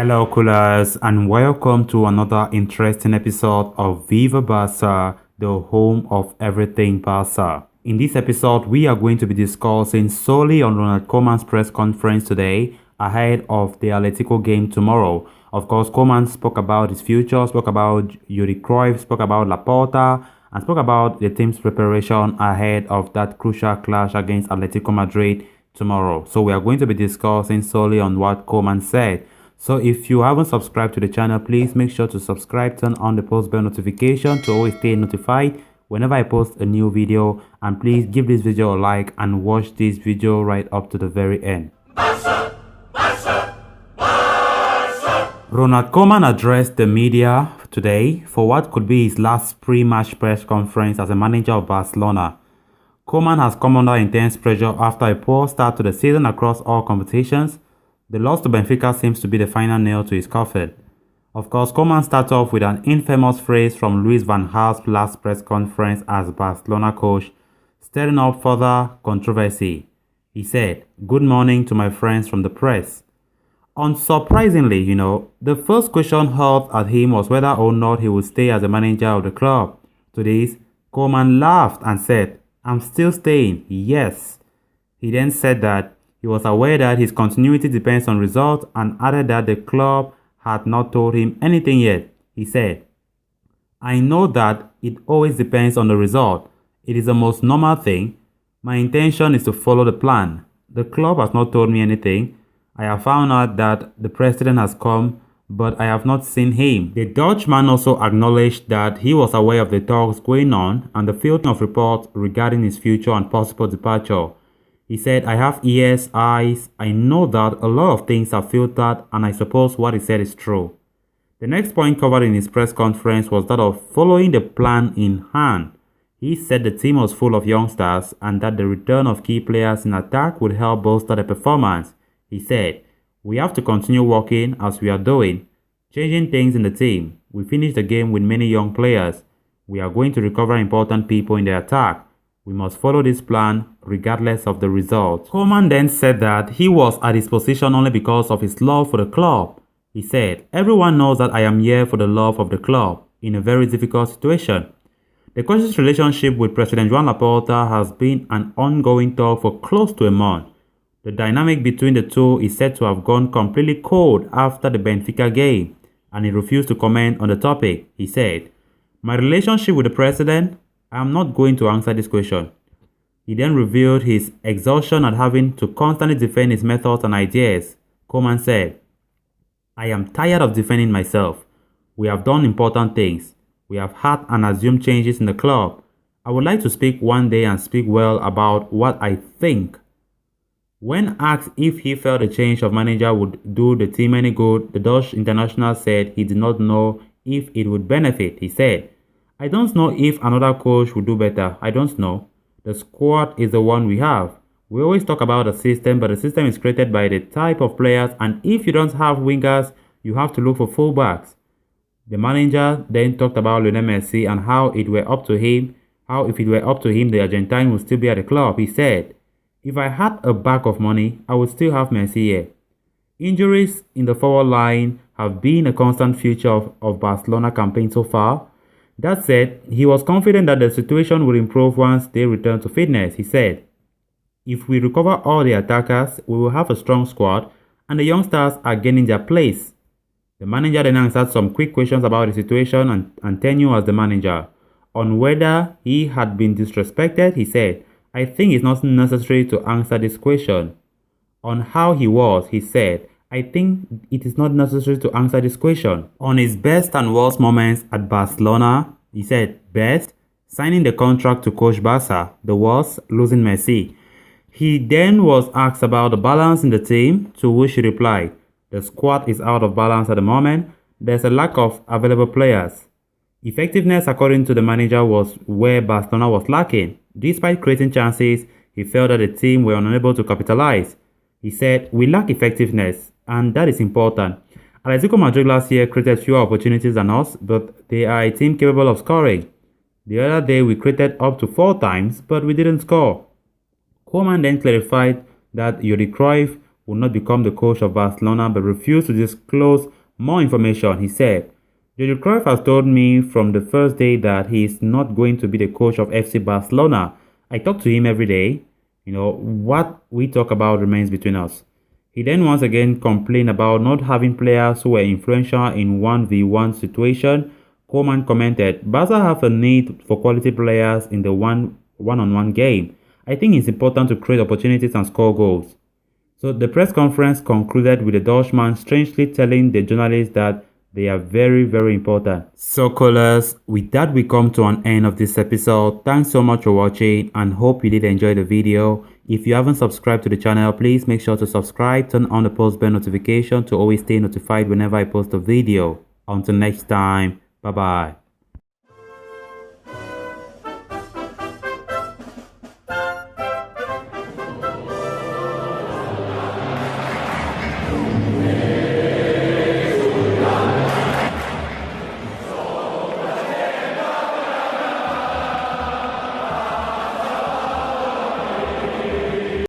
Hello, coolers, and welcome to another interesting episode of Viva Barca, the home of everything Barca. In this episode, we are going to be discussing solely on Ronald Koeman's press conference today ahead of the Atletico game tomorrow. Of course, Koeman spoke about his future, spoke about Yuri Cruyff, spoke about Laporta, and spoke about the team's preparation ahead of that crucial clash against Atletico Madrid tomorrow. So we are going to be discussing solely on what Koeman said. So if you haven't subscribed to the channel, please make sure to subscribe, turn on the post bell notification to always stay notified whenever I post a new video, and please give this video a like and watch this video right up to the very end. Barca, Barca, Barca. Ronald Koeman addressed the media today for what could be his last pre-match press conference as a manager of Barcelona. Koeman has come under intense pressure after a poor start to the season across all competitions. The loss to Benfica seems to be the final nail to his coffin. Of course, Koeman started off with an infamous phrase from Luis van Gaal's last press conference as Barcelona coach, stirring up further controversy. He said, "Good morning to my friends from the press." Unsurprisingly, the first question hurled at him was whether or not he would stay as a manager of the club. To this, Koeman laughed and said, "I'm still staying, yes." He then said that he was aware that his continuity depends on results and added that the club had not told him anything yet. He said, "I know that it always depends on the result. It is the most normal thing. My intention is to follow the plan. The club has not told me anything. I have found out that the president has come, but I have not seen him." The Dutchman also acknowledged that he was aware of the talks going on and the filtering of reports regarding his future and possible departure. He said, "I have ears, eyes. I know that a lot of things are filtered, and I suppose what he said is true." The next point covered in his press conference was that of following the plan in hand. He said the team was full of youngsters and that the return of key players in attack would help bolster the performance. He said, "We have to continue working as we are doing, changing things in the team. We finished the game with many young players. We are going to recover important people in the attack. We must follow this plan regardless of the result." Koeman then said that he was at his position only because of his love for the club. He said, "Everyone knows that I am here for the love of the club in a very difficult situation." The coach's relationship with President Joan Laporta has been an ongoing talk for close to a month. The dynamic between the two is said to have gone completely cold after the Benfica game, and he refused to comment on the topic. He said, "My relationship with the president? I am not going to answer this question." He then revealed his exhaustion at having to constantly defend his methods and ideas. Koeman said, "I am tired of defending myself. We have done important things. We have had and assumed changes in the club. I would like to speak one day and speak well about what I think." When asked if he felt the change of manager would do the team any good, the Dutch international said he did not know if it would benefit. He said, "I don't know if another coach would do better. I don't know. The squad is the one we have. We always talk about the system, but the system is created by the type of players, and if you don't have wingers, you have to look for fullbacks." The manager then talked about Lionel Messi and how if it were up to him, the Argentine would still be at the club. He said, "If I had a bag of money, I would still have Messi here." Injuries in the forward line have been a constant feature of Barcelona campaign so far. That said, he was confident that the situation would improve once they return to fitness. He said, "If we recover all the attackers, we will have a strong squad and the youngsters are gaining their place." The manager then answered some quick questions about the situation and tenure as the manager. On whether he had been disrespected, he said, "I think it's not necessary to answer this question." On how he was, he said, "I think it is not necessary to answer this question." On his best and worst moments at Barcelona, he said, "Best, signing the contract to coach Barca. The worst, losing Messi." He then was asked about the balance in the team, to which he replied, "The squad is out of balance at the moment. There's a lack of available players." Effectiveness, according to the manager, was where Barcelona was lacking. Despite creating chances, he felt that the team were unable to capitalize. He said, "We lack effectiveness, and that is important. Atletico Madrid last year created fewer opportunities than us, but they are a team capable of scoring. The other day we created up to 4 times, but we didn't score." Koeman then clarified that Yuri Cruyff will not become the coach of Barcelona but refused to disclose more information. He said, Jojo Cruyff has told me from the first day that he is not going to be the coach of FC Barcelona. I talk to him every day. What we talk about remains between us. He then once again complained about not having players who were influential in 1v1 situation. Koeman commented, Barca have a need for quality players in the one-on-one game. I think it's important to create opportunities and score goals. So the press conference concluded with the Dutchman strangely telling the journalists that they are very, very important. So callers, with that we come to an end of this episode. Thanks so much for watching and hope you did enjoy the video. If you haven't subscribed to the channel, please make sure to subscribe, turn on the post bell notification to always stay notified whenever I post a video. Until next time, bye bye.